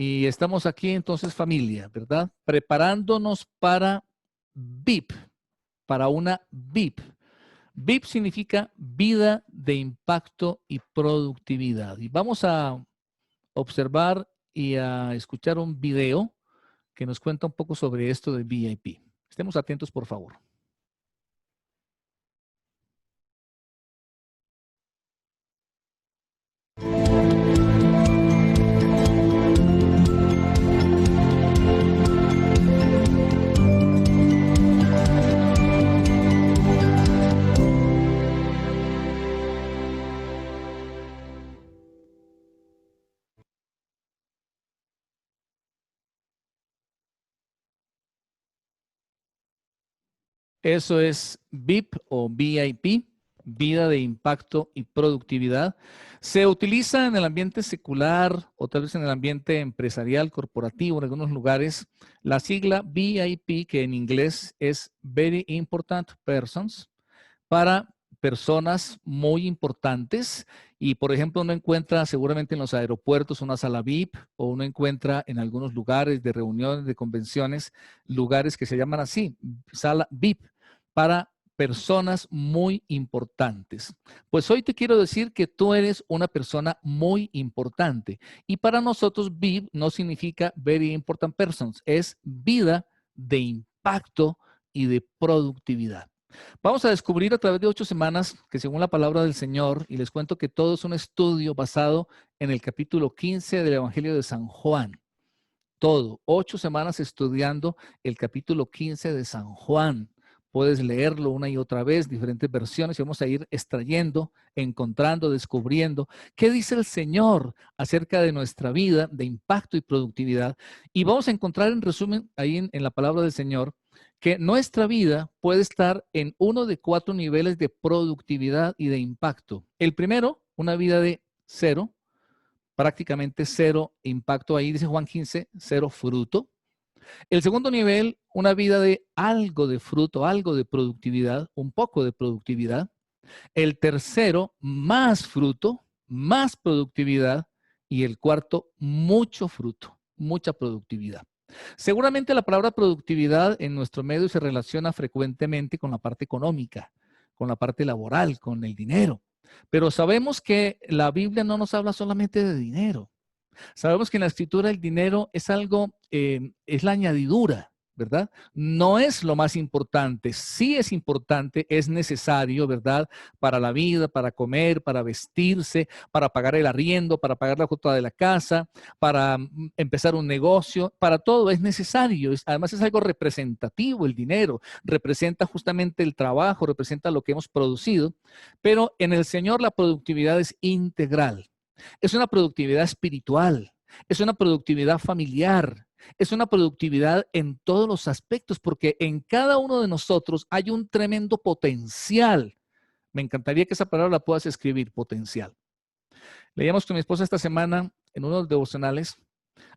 Y estamos aquí entonces familia, ¿verdad? Preparándonos para VIP, para una VIP. VIP significa vida de impacto y productividad. Y vamos a observar y a escuchar un video que nos cuenta un poco sobre esto de VIP. Estemos atentos, por favor. Eso es VIP o VIP, vida de impacto y productividad. Se utiliza en el ambiente secular o tal vez en el ambiente empresarial, corporativo, en algunos lugares, la sigla VIP, que en inglés es Very Important Persons, para personas muy importantes. Y, por ejemplo, uno encuentra seguramente en los aeropuertos una sala VIP o uno encuentra en algunos lugares de reuniones, de convenciones, lugares que se llaman así, sala VIP, para personas muy importantes. Pues hoy te quiero decir que tú eres una persona muy importante. Y para nosotros VIP no significa Very Important Persons, es vida de impacto y de productividad. Vamos a descubrir a través de 8 semanas que según la palabra del Señor, y les cuento que todo es un estudio basado en el capítulo 15 del Evangelio de San Juan. Todo, 8 semanas estudiando el capítulo 15 de San Juan. Puedes leerlo una y otra vez, diferentes versiones, y vamos a ir extrayendo, encontrando, descubriendo qué dice el Señor acerca de nuestra vida, de impacto y productividad. Y vamos a encontrar en resumen ahí en la palabra del Señor que nuestra vida puede estar en uno de 4 niveles de productividad y de impacto. El primero, una vida de 0, prácticamente 0 impacto. Ahí dice Juan 15, 0 fruto. El segundo nivel, una vida de algo de fruto, algo de productividad, un poco de productividad. El tercero, más fruto, más productividad. Y el cuarto, mucho fruto, mucha productividad. Seguramente la palabra productividad en nuestro medio se relaciona frecuentemente con la parte económica, con la parte laboral, con el dinero. Pero sabemos que la Biblia no nos habla solamente de dinero. Sabemos que en la escritura el dinero es algo, es la añadidura, ¿verdad? No es lo más importante. Sí es importante, es necesario, ¿verdad? Para la vida, para comer, para vestirse, para pagar el arriendo, para pagar la cuota de la casa, para empezar un negocio, para todo es necesario. Además es algo representativo el dinero. Representa justamente el trabajo, representa lo que hemos producido. Pero en el Señor la productividad es integral. Es una productividad espiritual, es una productividad familiar, es una productividad en todos los aspectos, porque en cada uno de nosotros hay un tremendo potencial. Me encantaría que esa palabra la puedas escribir, potencial. Leíamos con mi esposa esta semana en uno de los devocionales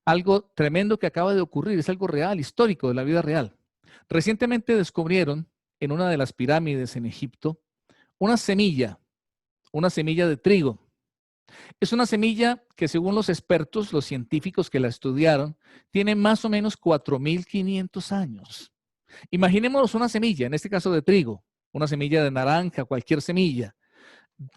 algo tremendo que acaba de ocurrir, es algo real, histórico, de la vida real. Recientemente descubrieron en una de las pirámides en Egipto una semilla de trigo. Es una semilla que según los expertos, los científicos que la estudiaron, tiene más o menos 4.500 años. Imaginémonos una semilla, en este caso de trigo, una semilla de naranja, cualquier semilla.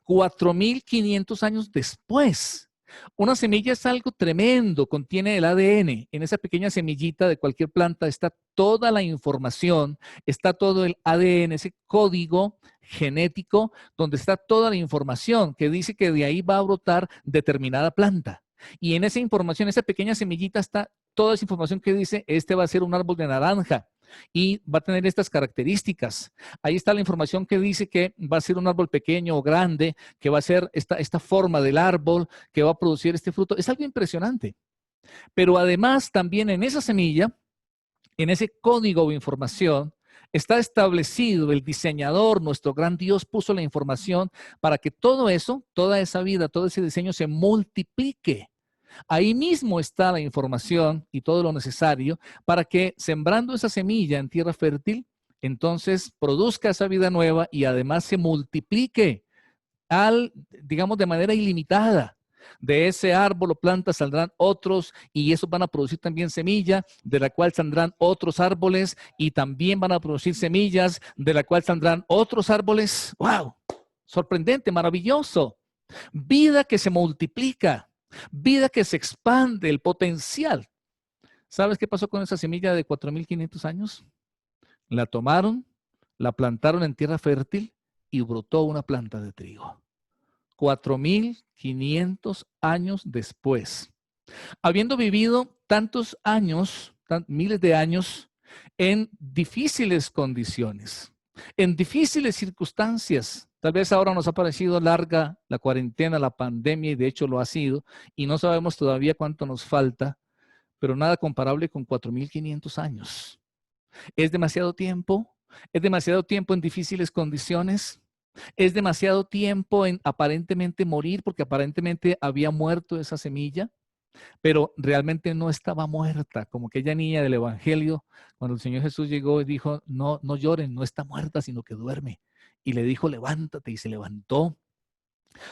4.500 años después. Una semilla es algo tremendo, contiene el ADN. En esa pequeña semillita de cualquier planta está toda la información, está todo el ADN, ese código genético donde está toda la información que dice que de ahí va a brotar determinada planta. Y en esa información, esa pequeña semillita está toda esa información que dice, este va a ser un árbol de naranja y va a tener estas características. Ahí está la información que dice que va a ser un árbol pequeño o grande, que va a ser esta forma del árbol, que va a producir este fruto. Es algo impresionante. Pero además también en esa semilla, en ese código de información, está establecido el diseñador, nuestro gran Dios puso la información para que todo eso, toda esa vida, todo ese diseño se multiplique. Ahí mismo está la información y todo lo necesario para que sembrando esa semilla en tierra fértil, entonces produzca esa vida nueva y además se multiplique digamos, de manera ilimitada. De ese árbol o planta saldrán otros y esos van a producir también semilla, de la cual saldrán otros árboles y también van a producir semillas, de la cual saldrán otros árboles. ¡Wow! Sorprendente, maravilloso. Vida que se multiplica, vida que se expande, el potencial. ¿Sabes qué pasó con esa semilla de 4.500 años? La tomaron, la plantaron en tierra fértil y brotó una planta de trigo. 4.500 años después. Habiendo vivido tantos años, miles de años, en difíciles condiciones, en difíciles circunstancias. Tal vez ahora nos ha parecido larga la cuarentena, la pandemia, y de hecho lo ha sido, y no sabemos todavía cuánto nos falta, pero nada comparable con 4.500 años. ¿Es demasiado tiempo? ¿Es demasiado tiempo en difíciles condiciones? ¿Es demasiado tiempo en aparentemente morir porque aparentemente había muerto esa semilla? Pero realmente no estaba muerta, como aquella niña del Evangelio, cuando el Señor Jesús llegó y dijo, no, no lloren, no está muerta, sino que duerme. Y le dijo, levántate, y se levantó.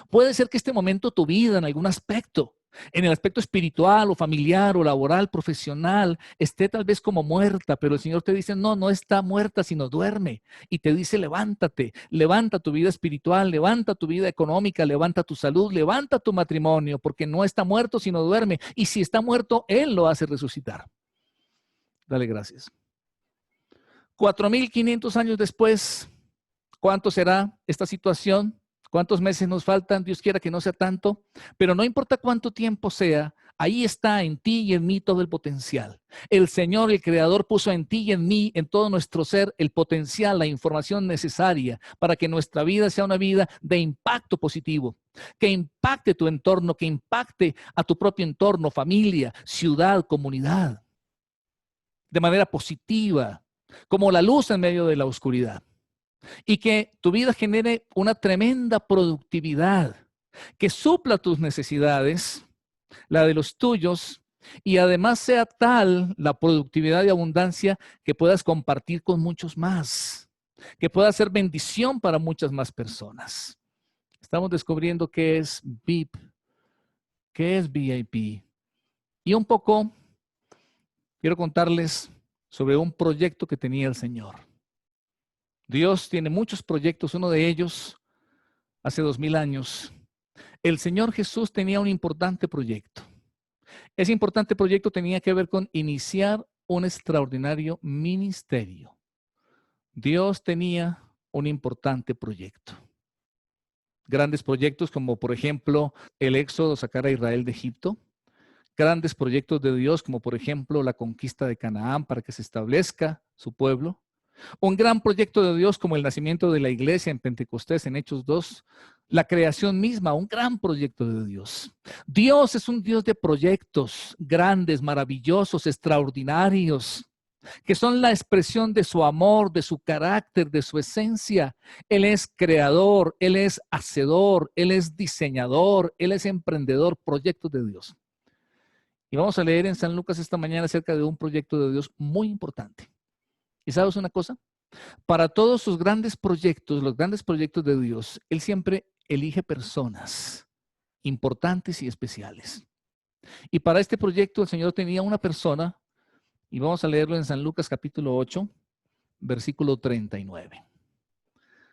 Puede ser que este momento tu vida en algún aspecto, en el aspecto espiritual o familiar o laboral, profesional, esté tal vez como muerta, pero el Señor te dice, no, no está muerta, sino duerme. Y te dice, levántate, levanta tu vida espiritual, levanta tu vida económica, levanta tu salud, levanta tu matrimonio, porque no está muerto, sino duerme. Y si está muerto, Él lo hace resucitar. Dale gracias. 4.500 años después, ¿cuánto será esta situación? ¿Cuántos meses nos faltan? Dios quiera que no sea tanto, pero no importa cuánto tiempo sea, ahí está en ti y en mí todo el potencial. El Señor, el Creador, puso en ti y en mí, en todo nuestro ser, el potencial, la información necesaria para que nuestra vida sea una vida de impacto positivo, que impacte tu entorno, que impacte a tu propio entorno, familia, ciudad, comunidad, de manera positiva, como la luz en medio de la oscuridad. Y que tu vida genere una tremenda productividad que supla tus necesidades, la de los tuyos, y además sea tal la productividad y abundancia que puedas compartir con muchos más, que pueda ser bendición para muchas más personas. Estamos descubriendo qué es VIP, qué es VIP. Y un poco quiero contarles sobre un proyecto que tenía el Señor. Dios tiene muchos proyectos, uno de ellos, hace 2000 años, el Señor Jesús tenía un importante proyecto. Ese importante proyecto tenía que ver con iniciar un extraordinario ministerio. Dios tenía un importante proyecto. Grandes proyectos como, por ejemplo, el éxodo, sacar a Israel de Egipto. Grandes proyectos de Dios como, por ejemplo, la conquista de Canaán para que se establezca su pueblo. Un gran proyecto de Dios como el nacimiento de la iglesia en Pentecostés, en Hechos 2, la creación misma, un gran proyecto de Dios. Dios es un Dios de proyectos grandes, maravillosos, extraordinarios, que son la expresión de su amor, de su carácter, de su esencia. Él es creador, Él es hacedor, Él es diseñador, Él es emprendedor, proyectos de Dios. Y vamos a leer en San Lucas esta mañana acerca de un proyecto de Dios muy importante. ¿Y sabes una cosa? Para todos sus grandes proyectos, los grandes proyectos de Dios, Él siempre elige personas importantes y especiales. Y para este proyecto el Señor tenía una persona, y vamos a leerlo en San Lucas capítulo 8, versículo 39.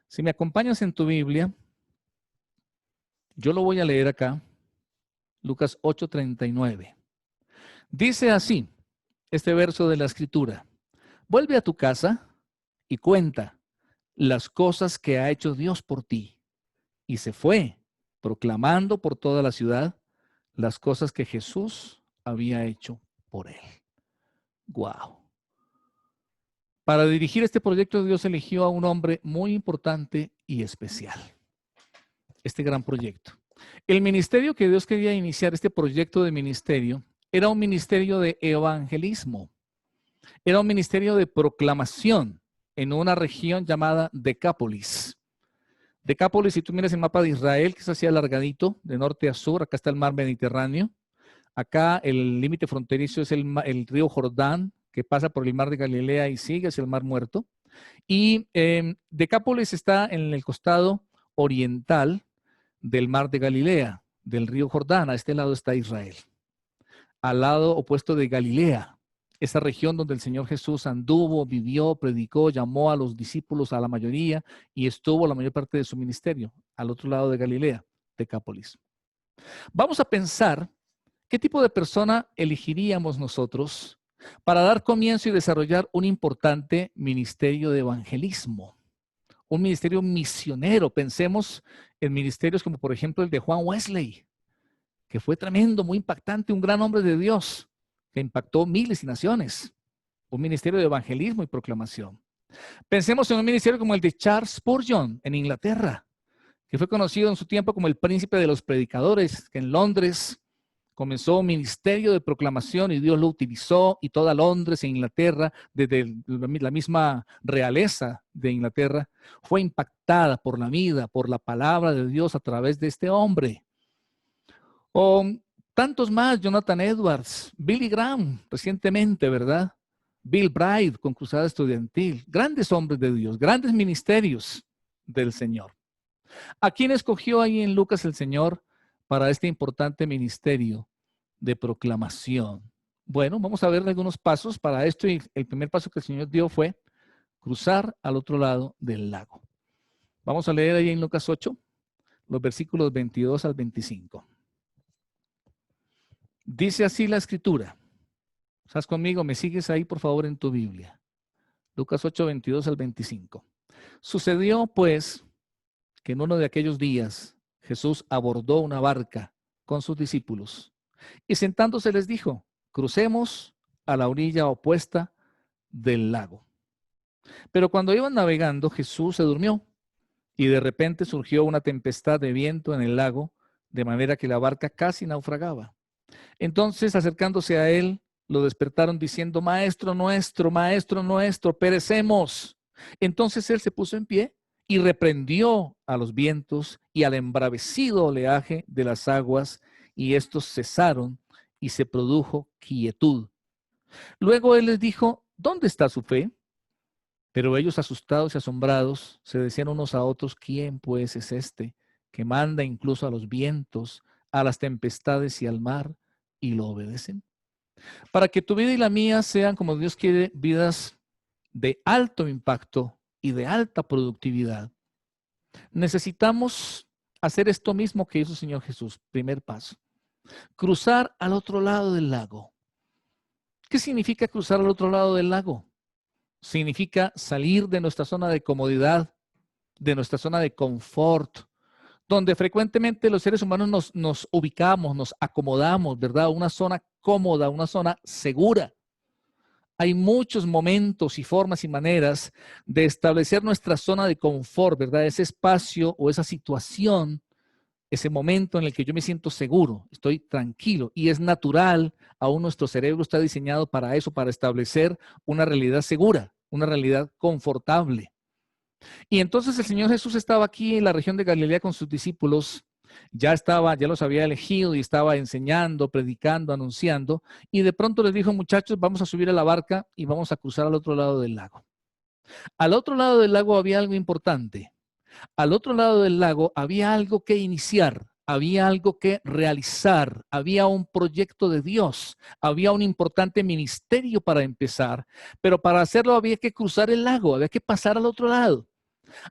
Si me acompañas en tu Biblia, yo lo voy a leer acá, Lucas 8, 39. Dice así, este verso de la Escritura: vuelve a tu casa y cuenta las cosas que ha hecho Dios por ti. Y se fue proclamando por toda la ciudad las cosas que Jesús había hecho por él. ¡Guau! Para dirigir este proyecto, Dios eligió a un hombre muy importante y especial. Este gran proyecto. El ministerio que Dios quería iniciar, este proyecto de ministerio, era un ministerio de evangelismo. Era un ministerio de proclamación en una región llamada Decápolis. Decápolis, si tú miras el mapa de Israel, que es así alargadito, de norte a sur, acá está el mar Mediterráneo. Acá el límite fronterizo es el río Jordán, que pasa por el mar de Galilea y sigue hacia el mar Muerto. Y Decápolis está en el costado oriental del mar de Galilea. del río Jordán. A este lado está Israel. Al lado opuesto de Galilea, esa región donde el Señor Jesús anduvo, vivió, predicó, llamó a los discípulos, a la mayoría, y estuvo la mayor parte de su ministerio, al otro lado de Galilea, Decápolis. Vamos a pensar qué tipo de persona elegiríamos nosotros para dar comienzo y desarrollar un importante ministerio de evangelismo, un ministerio misionero. Pensemos en ministerios como por ejemplo el de Juan Wesley, que fue tremendo, muy impactante, un gran hombre de Dios, que impactó miles y naciones, un ministerio de evangelismo y proclamación. Pensemos en un ministerio como el de Charles Spurgeon en Inglaterra, que fue conocido en su tiempo como el príncipe de los predicadores, que en Londres comenzó un ministerio de proclamación y Dios lo utilizó, y toda Londres e Inglaterra, desde la misma realeza de Inglaterra, fue impactada por la vida, por la palabra de Dios a través de este hombre. O tantos más, Jonathan Edwards, Billy Graham, recientemente, ¿verdad? Bill Bright con Cruzada Estudiantil, grandes hombres de Dios, grandes ministerios del Señor. ¿A quién escogió ahí en Lucas el Señor para este importante ministerio de proclamación? Bueno, vamos a ver algunos pasos para esto, y el primer paso que el Señor dio fue cruzar al otro lado del lago. Vamos a leer ahí en Lucas 8, los versículos 22 al 25. Dice así la escritura. ¿Estás conmigo? ¿Me sigues ahí, por favor, en tu Biblia? Lucas 8, 22 al 25. Sucedió, pues, que en uno de aquellos días Jesús abordó una barca con sus discípulos y sentándose les dijo: crucemos a la orilla opuesta del lago. Pero cuando iban navegando, Jesús se durmió y de repente surgió una tempestad de viento en el lago, de manera que la barca casi naufragaba. Entonces, acercándose a él, lo despertaron diciendo: maestro nuestro, perecemos. Entonces él se puso en pie y reprendió a los vientos y al embravecido oleaje de las aguas, y estos cesaron y se produjo quietud. Luego él les dijo: ¿dónde está su fe? Pero ellos, asustados y asombrados, se decían unos a otros: ¿quién pues es este que manda incluso a los vientos, a las tempestades y al mar, y lo obedecen? Para que tu vida y la mía sean, como Dios quiere, vidas de alto impacto y de alta productividad, necesitamos hacer esto mismo que hizo el Señor Jesús. Primer paso: cruzar al otro lado del lago. ¿Qué significa cruzar al otro lado del lago? Significa salir de nuestra zona de comodidad, de nuestra zona de confort, donde frecuentemente los seres humanos nos ubicamos, nos acomodamos, ¿verdad? Una zona cómoda, una zona segura. Hay muchos momentos y formas y maneras de establecer nuestra zona de confort, ¿verdad? Ese espacio o esa situación, ese momento en el que yo me siento seguro, estoy tranquilo, y es natural. Aún nuestro cerebro está diseñado para eso, para establecer una realidad segura, una realidad confortable. Y entonces el Señor Jesús estaba aquí en la región de Galilea con sus discípulos, ya los había elegido y estaba enseñando, predicando, anunciando, y de pronto les dijo: muchachos, vamos a subir a la barca y vamos a cruzar al otro lado del lago. Al otro lado del lago había algo importante. Al otro lado del lago había algo que iniciar, había algo que realizar, había un proyecto de Dios, había un importante ministerio para empezar, pero para hacerlo había que cruzar el lago, había que pasar al otro lado.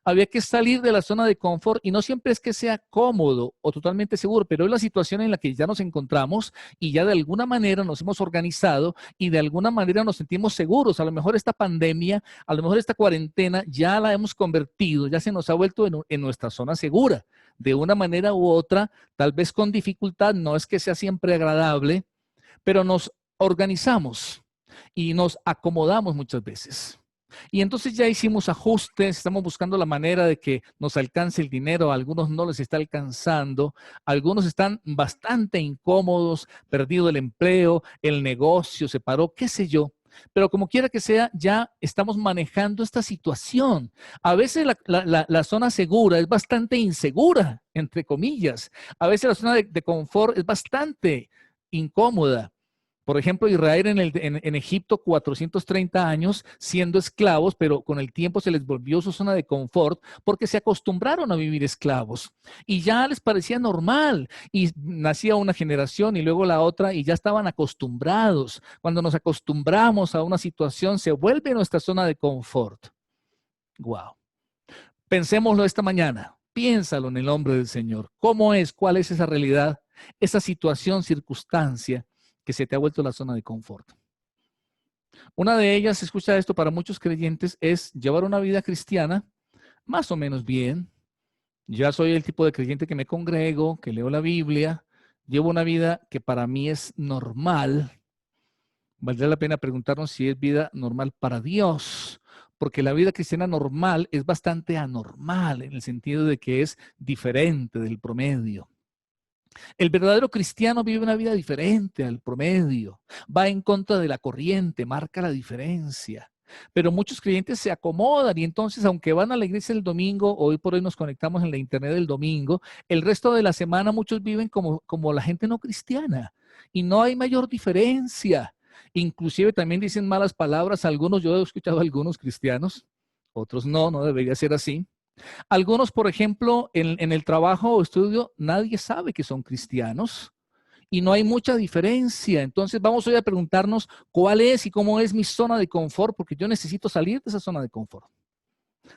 Había que salir de la zona de confort, y no siempre es que sea cómodo o totalmente seguro, pero es la situación en la que ya nos encontramos y ya de alguna manera nos hemos organizado y de alguna manera nos sentimos seguros. A lo mejor esta pandemia, a lo mejor esta cuarentena ya la hemos convertido, ya se nos ha vuelto en nuestra zona segura, de una manera u otra, tal vez con dificultad. No es que sea siempre agradable, pero nos organizamos y nos acomodamos muchas veces. Y entonces ya hicimos ajustes, estamos buscando la manera de que nos alcance el dinero. A algunos no les está alcanzando, algunos están bastante incómodos, perdido el empleo, el negocio se paró, qué sé yo. Pero como quiera que sea, ya estamos manejando esta situación. A veces la zona segura es bastante insegura, entre comillas. A veces la zona de confort es bastante incómoda. Por ejemplo, Israel en Egipto 430 años siendo esclavos, pero con el tiempo se les volvió su zona de confort porque se acostumbraron a vivir esclavos y ya les parecía normal y nacía una generación y luego la otra y ya estaban acostumbrados. Cuando nos acostumbramos a una situación se vuelve nuestra zona de confort. Wow. Pensémoslo esta mañana. Piénsalo en el nombre del Señor. ¿Cómo es? ¿Cuál es esa realidad? Esa situación, circunstancia que se te ha vuelto la zona de confort. Una de ellas, escucha esto, para muchos creyentes es llevar una vida cristiana más o menos bien. Ya soy el tipo de creyente que me congrego, que leo la Biblia, llevo una vida que para mí es normal. Valdría la pena preguntarnos si es vida normal para Dios, porque la vida cristiana normal es bastante anormal en el sentido de que es diferente del promedio. El verdadero cristiano vive una vida diferente al promedio, va en contra de la corriente, marca la diferencia. Pero muchos creyentes se acomodan y entonces, aunque van a la iglesia el domingo, hoy por hoy nos conectamos en la internet del domingo, el resto de la semana muchos viven como la gente no cristiana y no hay mayor diferencia. Inclusive también dicen malas palabras algunos, yo he escuchado a algunos cristianos, otros no debería ser así. Algunos, por ejemplo, en el trabajo o estudio, nadie sabe que son cristianos y no hay mucha diferencia. Entonces vamos hoy a preguntarnos cuál es y cómo es mi zona de confort, porque yo necesito salir de esa zona de confort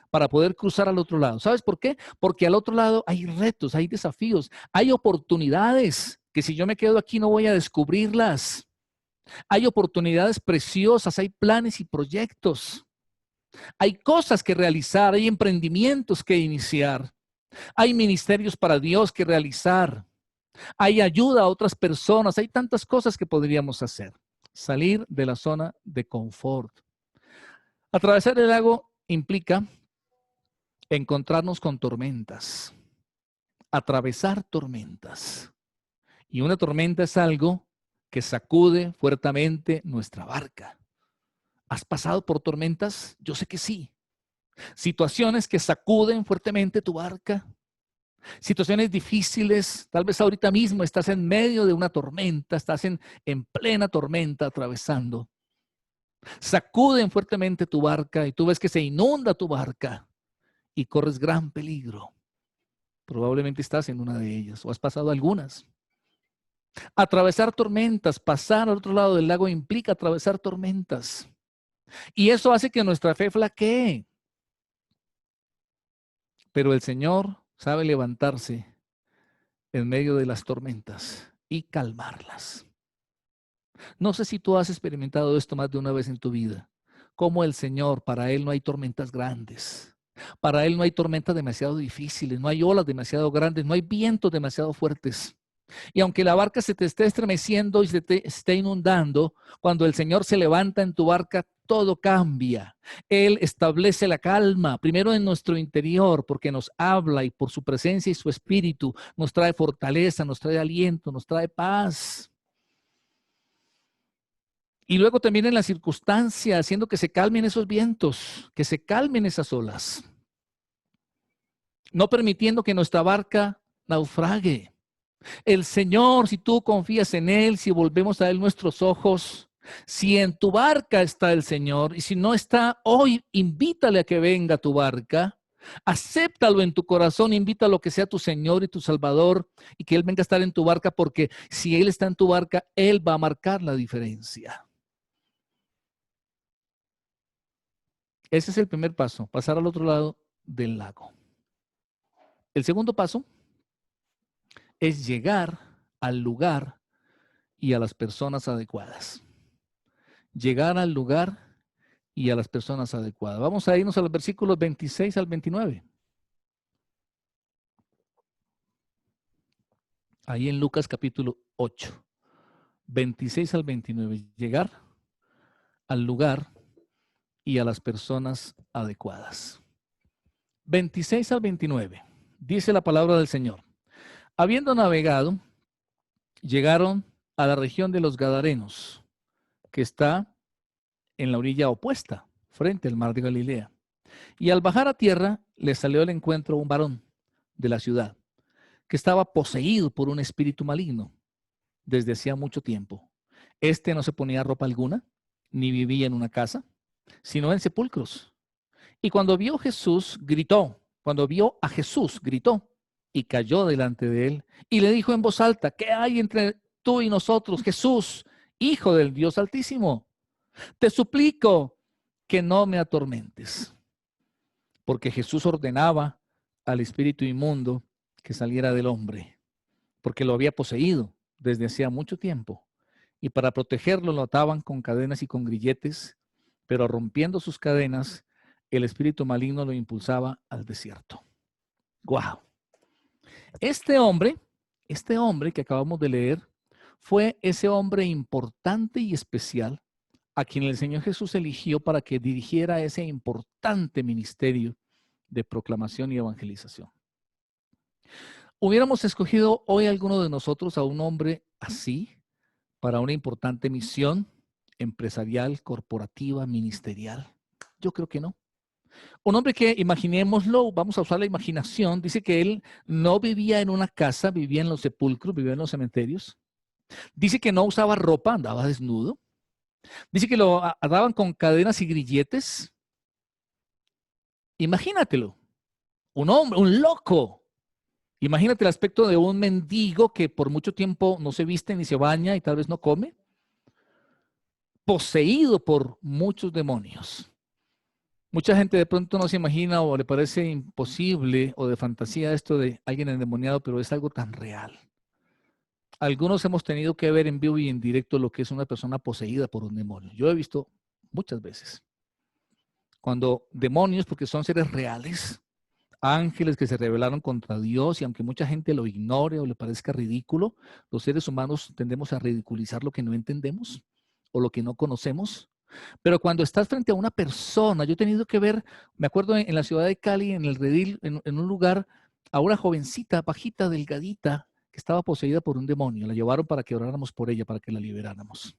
para poder cruzar al otro lado. ¿Sabes por qué? Porque al otro lado hay retos, hay desafíos, hay oportunidades que si yo me quedo aquí no voy a descubrirlas. Hay oportunidades preciosas, hay planes y proyectos. Hay cosas que realizar, hay emprendimientos que iniciar, hay ministerios para Dios que realizar, hay ayuda a otras personas, hay tantas cosas que podríamos hacer. Salir de la zona de confort. Atravesar el lago implica encontrarnos con tormentas, atravesar tormentas. Y una tormenta es algo que sacude fuertemente nuestra barca. ¿Has pasado por tormentas? Yo sé que sí. Situaciones que sacuden fuertemente tu barca. Situaciones difíciles. Tal vez ahorita mismo estás en medio de una tormenta, estás en plena tormenta atravesando. Sacuden fuertemente tu barca y tú ves que se inunda tu barca y corres gran peligro. Probablemente estás en una de ellas o has pasado algunas. Atravesar tormentas, pasar al otro lado del lago implica atravesar tormentas. Y eso hace que nuestra fe flaquee. Pero el Señor sabe levantarse en medio de las tormentas y calmarlas. No sé si tú has experimentado esto más de una vez en tu vida. Como el Señor, para Él no hay tormentas grandes. Para Él no hay tormentas demasiado difíciles, no hay olas demasiado grandes, no hay vientos demasiado fuertes. Y aunque la barca se te esté estremeciendo y se te esté inundando, cuando el Señor se levanta en tu barca, todo cambia. Él establece la calma, primero en nuestro interior, porque nos habla y por su presencia y su espíritu nos trae fortaleza, nos trae aliento, nos trae paz. Y luego también en la circunstancia, haciendo que se calmen esos vientos, que se calmen esas olas, no permitiendo que nuestra barca naufrague. El Señor, si tú confías en Él, si volvemos a Él nuestros ojos, si en tu barca está el Señor y si no está hoy, invítale a que venga a tu barca, acéptalo en tu corazón, invítalo a que sea tu Señor y tu Salvador y que Él venga a estar en tu barca porque si Él está en tu barca, Él va a marcar la diferencia. Ese es el primer paso, pasar al otro lado del lago. El segundo paso es llegar al lugar y a las personas adecuadas. Llegar al lugar y a las personas adecuadas. Vamos a irnos a los versículos 26 al 29. Ahí en Lucas capítulo 8, 26 al 29. Llegar al lugar y a las personas adecuadas. 26 al 29. Dice la palabra del Señor. Habiendo navegado, llegaron a la región de los Gadarenos, que está en la orilla opuesta, frente al mar de Galilea. Y al bajar a tierra, le salió al encuentro un varón de la ciudad, que estaba poseído por un espíritu maligno desde hacía mucho tiempo. Este no se ponía ropa alguna, ni vivía en una casa, sino en sepulcros. Y cuando vio Jesús, gritó. Cuando vio a Jesús, gritó y cayó delante de él y le dijo en voz alta: ¿qué hay entre tú y nosotros, Jesús, Hijo del Dios Altísimo? Te suplico que no me atormentes. Porque Jesús ordenaba al espíritu inmundo que saliera del hombre, porque lo había poseído desde hacía mucho tiempo. Y para protegerlo lo ataban con cadenas y con grilletes, pero rompiendo sus cadenas, el espíritu maligno lo impulsaba al desierto. ¡Guau! Este hombre que acabamos de leer, fue ese hombre importante y especial a quien el Señor Jesús eligió para que dirigiera ese importante ministerio de proclamación y evangelización. ¿Hubiéramos escogido hoy alguno de nosotros a un hombre así para una importante misión empresarial, corporativa, ministerial? Yo creo que no. Un hombre que, imaginémoslo, vamos a usar la imaginación, dice que él no vivía en una casa, vivía en los sepulcros, vivía en los cementerios. Dice que no usaba ropa, andaba desnudo. Dice que lo ataban con cadenas y grilletes. Imagínatelo, un hombre, un loco. Imagínate el aspecto de un mendigo que por mucho tiempo no se viste ni se baña y tal vez no come, poseído por muchos demonios. Mucha gente de pronto no se imagina o le parece imposible o de fantasía esto de alguien endemoniado, pero es algo tan real. Algunos hemos tenido que ver en vivo y en directo lo que es una persona poseída por un demonio. Yo he visto muchas veces. Cuando demonios, porque son seres reales, ángeles que se rebelaron contra Dios, y aunque mucha gente lo ignore o le parezca ridículo, los seres humanos tendemos a ridiculizar lo que no entendemos o lo que no conocemos. Pero cuando estás frente a una persona, yo he tenido que ver, me acuerdo en la ciudad de Cali, en el Redil, en un lugar, a una jovencita, bajita, delgadita, que estaba poseída por un demonio. La llevaron para que oráramos por ella, para que la liberáramos.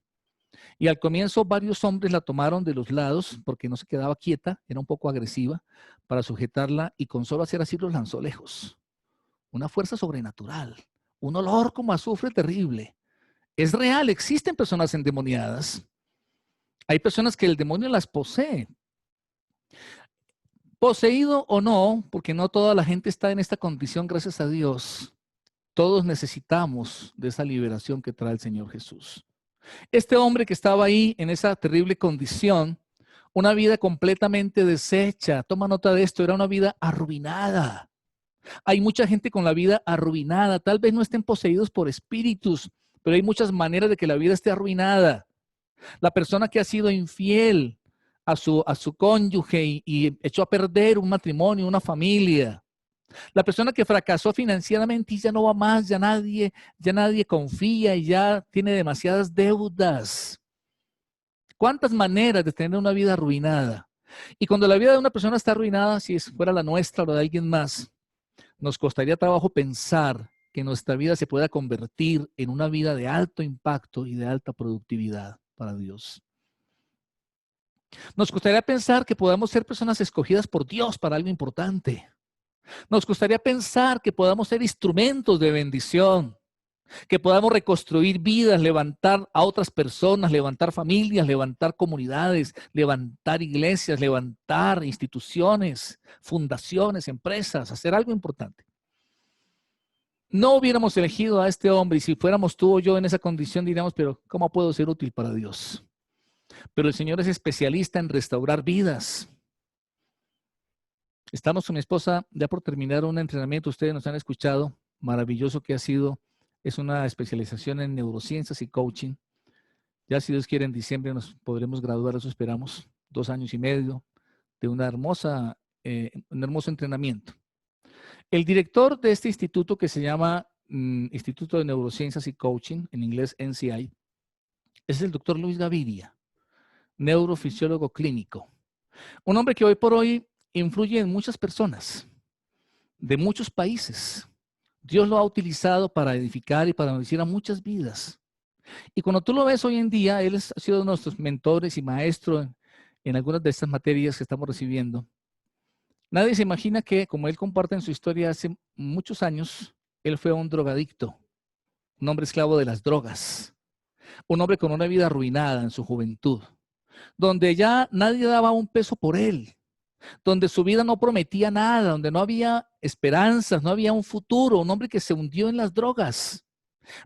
Y al comienzo varios hombres la tomaron de los lados porque no se quedaba quieta, era un poco agresiva, para sujetarla, y con solo hacer así los lanzó lejos. Una fuerza sobrenatural, un olor como azufre terrible. Es real, existen personas endemoniadas. Hay personas que el demonio las posee. Poseído o no, porque no toda la gente está en esta condición, gracias a Dios. Todos necesitamos de esa liberación que trae el Señor Jesús. Este hombre que estaba ahí en esa terrible condición, una vida completamente deshecha, toma nota de esto, era una vida arruinada. Hay mucha gente con la vida arruinada, tal vez no estén poseídos por espíritus, pero hay muchas maneras de que la vida esté arruinada. La persona que ha sido infiel a su cónyuge y echó a perder un matrimonio, una familia. La persona que fracasó financieramente y ya no va más, ya nadie confía y ya tiene demasiadas deudas. ¿Cuántas maneras de tener una vida arruinada? Y cuando la vida de una persona está arruinada, si fuera la nuestra o la de alguien más, nos costaría trabajo pensar que nuestra vida se pueda convertir en una vida de alto impacto y de alta productividad para Dios. Nos gustaría pensar que podamos ser personas escogidas por Dios para algo importante. Nos gustaría pensar que podamos ser instrumentos de bendición, que podamos reconstruir vidas, levantar a otras personas, levantar familias, levantar comunidades, levantar iglesias, levantar instituciones, fundaciones, empresas, hacer algo importante. No hubiéramos elegido a este hombre y si fuéramos tú o yo en esa condición diríamos, pero ¿cómo puedo ser útil para Dios? Pero el Señor es especialista en restaurar vidas. Estamos con mi esposa ya por terminar un entrenamiento, ustedes nos han escuchado, maravilloso que ha sido, es una especialización en neurociencias y coaching. Ya si Dios quiere en diciembre nos podremos graduar, eso esperamos, 2 años y medio de un hermoso entrenamiento. El director de este instituto que se llama Instituto de Neurociencias y Coaching, en inglés NCI, es el doctor Luis Gaviria, neurofisiólogo clínico. Un hombre que hoy por hoy influye en muchas personas de muchos países. Dios lo ha utilizado para edificar y para bendecir a muchas vidas. Y cuando tú lo ves hoy en día, él ha sido uno de nuestros mentores y maestro en algunas de estas materias que estamos recibiendo. Nadie se imagina que, como él comparte en su historia hace muchos años, él fue un drogadicto, un hombre esclavo de las drogas. Un hombre con una vida arruinada en su juventud, donde ya nadie daba un peso por él, donde su vida no prometía nada, donde no había esperanzas, no había un futuro, un hombre que se hundió en las drogas.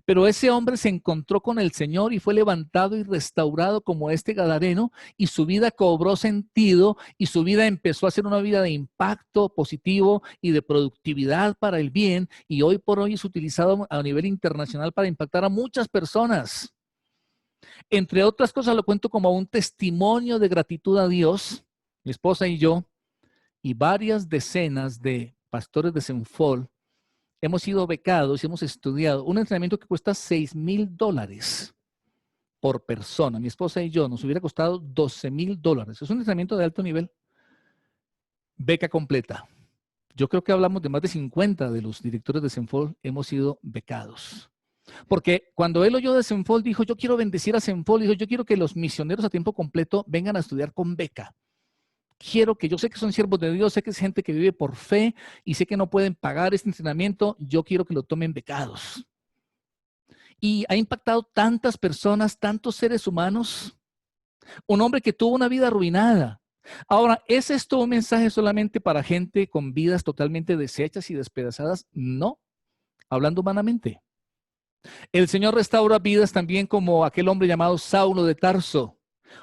Pero ese hombre se encontró con el Señor y fue levantado y restaurado como este gadareno, y su vida cobró sentido y su vida empezó a ser una vida de impacto positivo y de productividad para el bien, y hoy por hoy es utilizado a nivel internacional para impactar a muchas personas. Entre otras cosas, lo cuento como un testimonio de gratitud a Dios, mi esposa y yo, y varias decenas de pastores de Senfol. Hemos sido becados y hemos estudiado un entrenamiento que cuesta $6,000 por persona. Mi esposa y yo nos hubiera costado $12,000. Es un entrenamiento de alto nivel. Beca completa. Yo creo que hablamos de más de 50 de los directores de Senfol hemos sido becados. Porque cuando él oyó de Senfol, dijo, yo quiero bendecir a Senfol. Dijo, yo quiero que los misioneros a tiempo completo vengan a estudiar con beca. Quiero que, yo sé que son siervos de Dios, sé que es gente que vive por fe y sé que no pueden pagar este entrenamiento, yo quiero que lo tomen becados. Y ha impactado tantas personas, tantos seres humanos. Un hombre que tuvo una vida arruinada. Ahora, ¿es esto un mensaje solamente para gente con vidas totalmente deshechas y despedazadas? No, hablando humanamente. El Señor restaura vidas también como aquel hombre llamado Saulo de Tarso,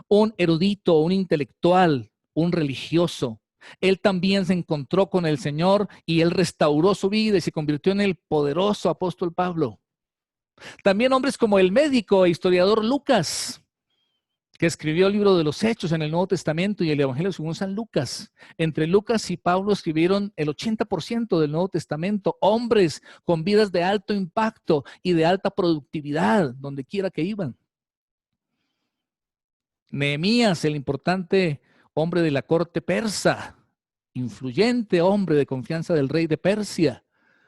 un erudito, un intelectual, un religioso. Él también se encontró con el Señor y él restauró su vida y se convirtió en el poderoso apóstol Pablo. También hombres como el médico e historiador Lucas, que escribió el libro de los Hechos en el Nuevo Testamento y el Evangelio según San Lucas. Entre Lucas y Pablo escribieron el 80% del Nuevo Testamento, hombres con vidas de alto impacto y de alta productividad, donde quiera que iban. Nehemías, el importante hombre de la corte persa, influyente hombre de confianza del rey de Persia,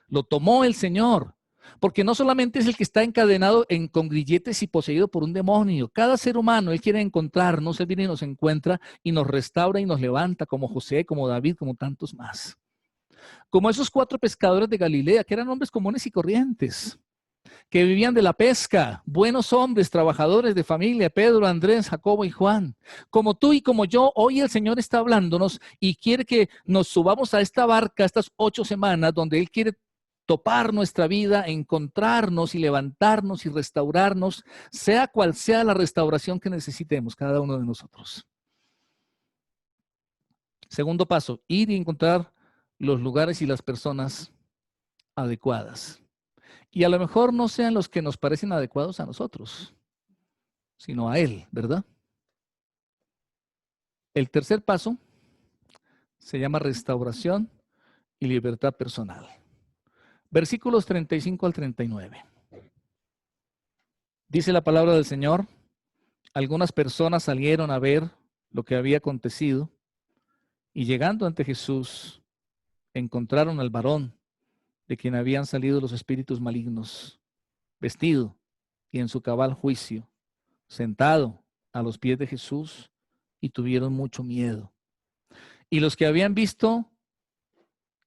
lo tomó el Señor. Porque no solamente es el que está encadenado con grilletes y poseído por un demonio. Cada ser humano, Él quiere encontrarnos, Él viene y nos encuentra y nos restaura y nos levanta, como José, como David, como tantos más. Como esos 4 pescadores de Galilea, que eran hombres comunes y corrientes, que vivían de la pesca, buenos hombres, trabajadores de familia, Pedro, Andrés, Jacobo y Juan. Como tú y como yo, hoy el Señor está hablándonos y quiere que nos subamos a esta barca estas 8 semanas donde Él quiere topar nuestra vida, encontrarnos y levantarnos y restaurarnos, sea cual sea la restauración que necesitemos cada uno de nosotros. Segundo paso, ir y encontrar los lugares y las personas adecuadas. Y a lo mejor no sean los que nos parecen adecuados a nosotros, sino a Él, ¿verdad? El tercer paso se llama restauración y libertad personal. Versículos 35 al 39. Dice la palabra del Señor, algunas personas salieron a ver lo que había acontecido y llegando ante Jesús, encontraron al varón de quien habían salido los espíritus malignos, vestido y en su cabal juicio, sentado a los pies de Jesús, y tuvieron mucho miedo. Y los que habían visto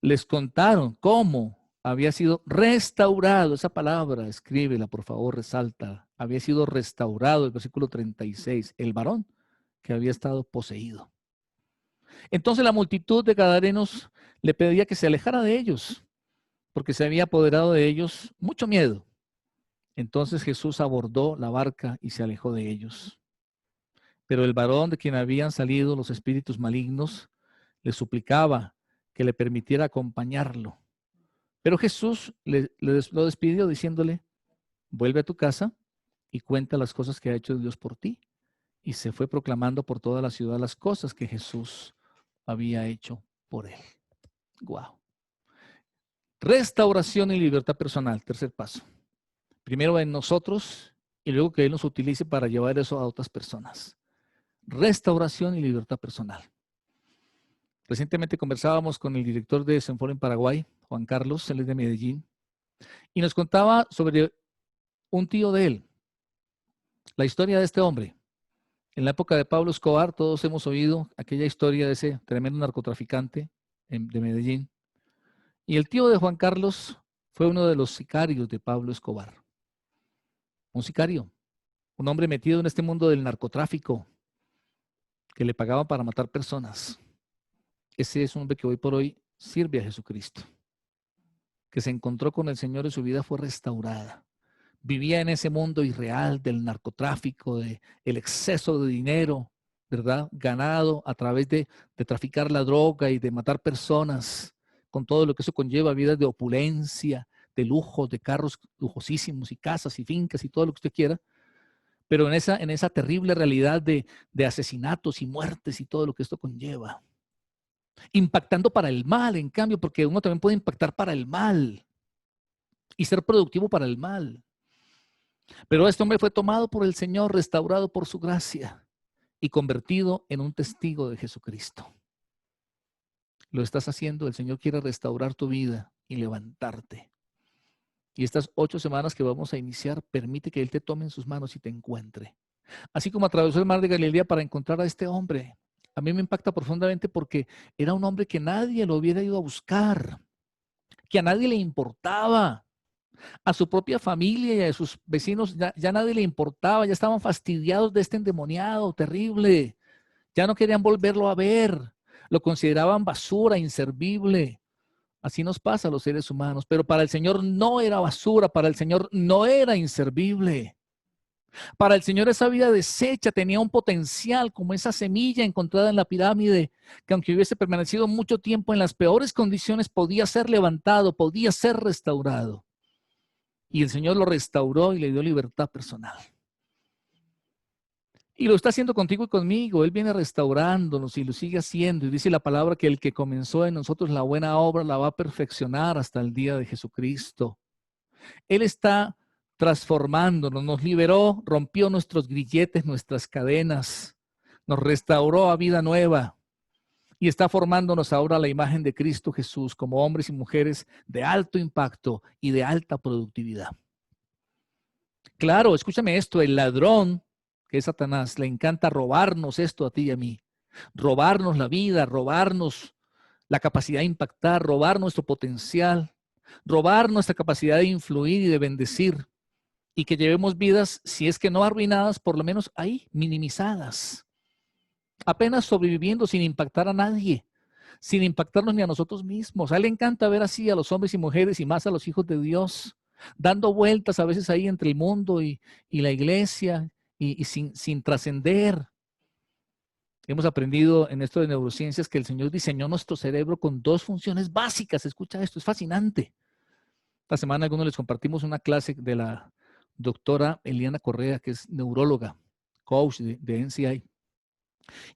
les contaron cómo había sido restaurado. Esa palabra, escríbela, por favor, resalta. Había sido restaurado, el versículo 36, el varón que había estado poseído. Entonces la multitud de gadarenos le pedía que se alejara de ellos, porque se había apoderado de ellos mucho miedo. Entonces Jesús abordó la barca y se alejó de ellos. Pero el varón de quien habían salido los espíritus malignos le suplicaba que le permitiera acompañarlo. Pero Jesús lo despidió diciéndole, vuelve a tu casa y cuenta las cosas que ha hecho Dios por ti. Y se fue proclamando por toda la ciudad las cosas que Jesús había hecho por él. Wow. Restauración y libertad personal, tercer paso. Primero en nosotros y luego que Él nos utilice para llevar eso a otras personas. Restauración y libertad personal. Recientemente conversábamos con el director de Senfol en Paraguay, Juan Carlos, él es de Medellín, y nos contaba sobre un tío de él, la historia de este hombre. En la época de Pablo Escobar, todos hemos oído aquella historia de ese tremendo narcotraficante de Medellín. Y el tío de Juan Carlos fue uno de los sicarios de Pablo Escobar. Un sicario, un hombre metido en este mundo del narcotráfico, que le pagaban para matar personas. Ese es un hombre que hoy por hoy sirve a Jesucristo, que se encontró con el Señor y su vida fue restaurada. Vivía en ese mundo irreal del narcotráfico, de el exceso de dinero, ¿verdad? Ganado a través de traficar la droga y de matar personas, con todo lo que eso conlleva, vidas de opulencia, de lujos, de carros lujosísimos y casas y fincas y todo lo que usted quiera, pero en esa terrible realidad de asesinatos y muertes y todo lo que esto conlleva. Impactando para el mal, en cambio, porque uno también puede impactar para el mal y ser productivo para el mal. Pero este hombre fue tomado por el Señor, restaurado por su gracia y convertido en un testigo de Jesucristo. Lo estás haciendo, el Señor quiere restaurar tu vida y levantarte. Y estas 8 semanas que vamos a iniciar, permite que Él te tome en sus manos y te encuentre. Así como atravesó el mar de Galilea para encontrar a este hombre. A mí me impacta profundamente porque era un hombre que nadie lo hubiera ido a buscar, que a nadie le importaba. A su propia familia y a sus vecinos ya nadie le importaba, ya estaban fastidiados de este endemoniado terrible, ya no querían volverlo a ver, lo consideraban basura, inservible. Así nos pasa a los seres humanos, pero para el Señor no era basura, para el Señor no era inservible. Para el Señor esa vida deshecha tenía un potencial como esa semilla encontrada en la pirámide, que aunque hubiese permanecido mucho tiempo en las peores condiciones, podía ser levantado, podía ser restaurado. Y el Señor lo restauró y le dio libertad personal. Y lo está haciendo contigo y conmigo. Él viene restaurándonos y lo sigue haciendo. Y dice la palabra que el que comenzó en nosotros la buena obra la va a perfeccionar hasta el día de Jesucristo. Él está transformándonos, nos liberó, rompió nuestros grilletes, nuestras cadenas, nos restauró a vida nueva y está formándonos ahora a la imagen de Cristo Jesús como hombres y mujeres de alto impacto y de alta productividad. Claro, escúchame esto, el ladrón, que es Satanás, le encanta robarnos esto a ti y a mí, robarnos la vida, robarnos la capacidad de impactar, robar nuestro potencial, robar nuestra capacidad de influir y de bendecir y que llevemos vidas, si es que no arruinadas, por lo menos ahí, minimizadas, apenas sobreviviendo sin impactar a nadie, sin impactarnos ni a nosotros mismos. A él le encanta ver así a los hombres y mujeres y más a los hijos de Dios, dando vueltas a veces ahí entre el mundo y la iglesia y sin trascender. Hemos aprendido en esto de neurociencias que el Señor diseñó nuestro cerebro con 2 funciones básicas. Escucha esto, es fascinante. Esta semana algunos les compartimos una clase de la doctora Eliana Correa, que es neuróloga, coach de NCI.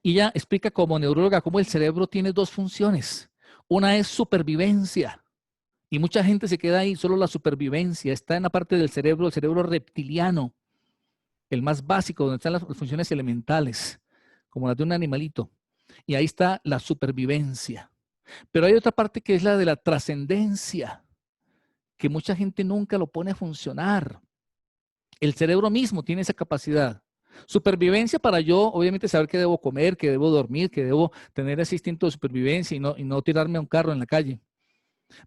Y ella explica como neuróloga cómo el cerebro tiene 2 funciones. Una es supervivencia. Y mucha gente se queda ahí, solo la supervivencia. Está en la parte del cerebro, el cerebro reptiliano, el más básico, donde están las funciones elementales, como las de un animalito. Y ahí está la supervivencia. Pero hay otra parte que es la de la trascendencia, que mucha gente nunca lo pone a funcionar. El cerebro mismo tiene esa capacidad. Supervivencia para yo, obviamente, saber qué debo comer, qué debo dormir, que debo tener ese instinto de supervivencia y no tirarme a un carro en la calle.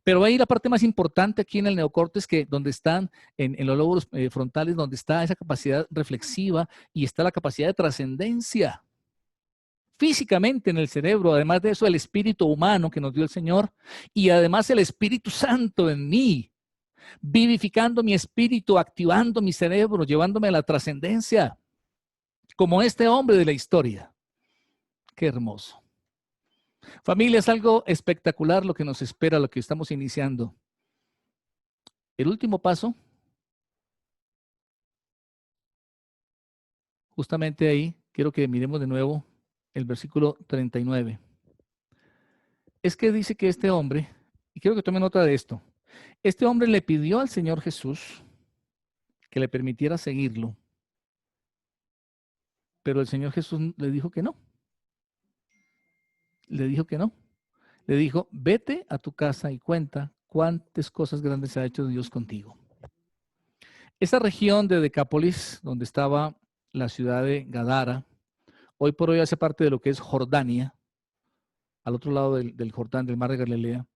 Pero hay la parte más importante aquí en el neocórtex, que donde están en los lóbulos frontales, donde está esa capacidad reflexiva y está la capacidad de trascendencia físicamente en el cerebro. Además de eso, el espíritu humano que nos dio el Señor y además el Espíritu Santo en mí, vivificando mi espíritu, activando mi cerebro, llevándome a la trascendencia, como este hombre de la historia. Qué hermoso. Familia, es algo espectacular lo que nos espera, lo que estamos iniciando. El último paso, justamente ahí, quiero que miremos de nuevo el versículo 39. Es que dice que este hombre, y quiero que tome nota de esto, este hombre le pidió al Señor Jesús que le permitiera seguirlo, pero el Señor Jesús le dijo que no. Le dijo que no. Le dijo, vete a tu casa y cuenta cuántas cosas grandes ha hecho Dios contigo. Esa región de Decápolis, donde estaba la ciudad de Gadara, hoy por hoy hace parte de lo que es Jordania, al otro lado del Jordán, del mar de Galilea.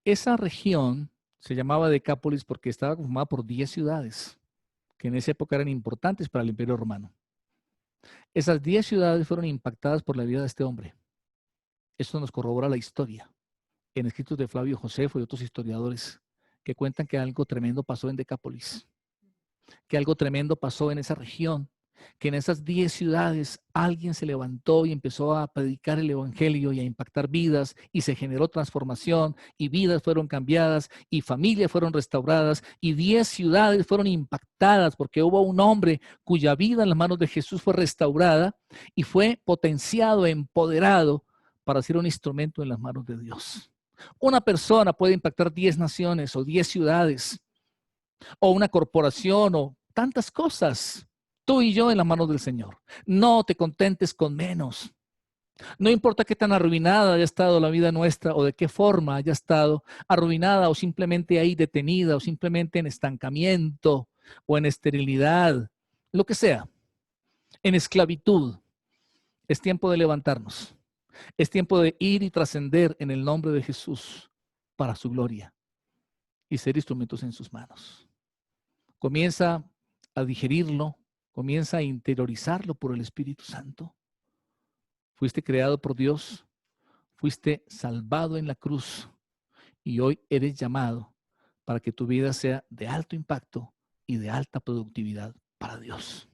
Esa región se llamaba Decápolis porque estaba conformada por 10 ciudades. que en esa época eran importantes para el Imperio Romano. Esas 10 ciudades fueron impactadas por la vida de este hombre. Esto nos corrobora la historia en escritos de Flavio Josefo y otros historiadores que cuentan que algo tremendo pasó en Decápolis, que algo tremendo pasó en esa región, que en esas 10 ciudades alguien se levantó y empezó a predicar el evangelio y a impactar vidas y se generó transformación y vidas fueron cambiadas y familias fueron restauradas y 10 ciudades fueron impactadas porque hubo un hombre cuya vida en las manos de Jesús fue restaurada y fue potenciado, empoderado para ser un instrumento en las manos de Dios. Una persona puede impactar 10 naciones o 10 ciudades o una corporación o tantas cosas. Tú y yo en las manos del Señor. No te contentes con menos. No importa qué tan arruinada haya estado la vida nuestra o de qué forma haya estado arruinada o simplemente ahí detenida o simplemente en estancamiento o en esterilidad, lo que sea, en esclavitud. Es tiempo de levantarnos. Es tiempo de ir y trascender en el nombre de Jesús para su gloria y ser instrumentos en sus manos. Comienza a digerirlo, comienza a interiorizarlo por el Espíritu Santo. Fuiste creado por Dios, fuiste salvado en la cruz y hoy eres llamado para que tu vida sea de alto impacto y de alta productividad para Dios.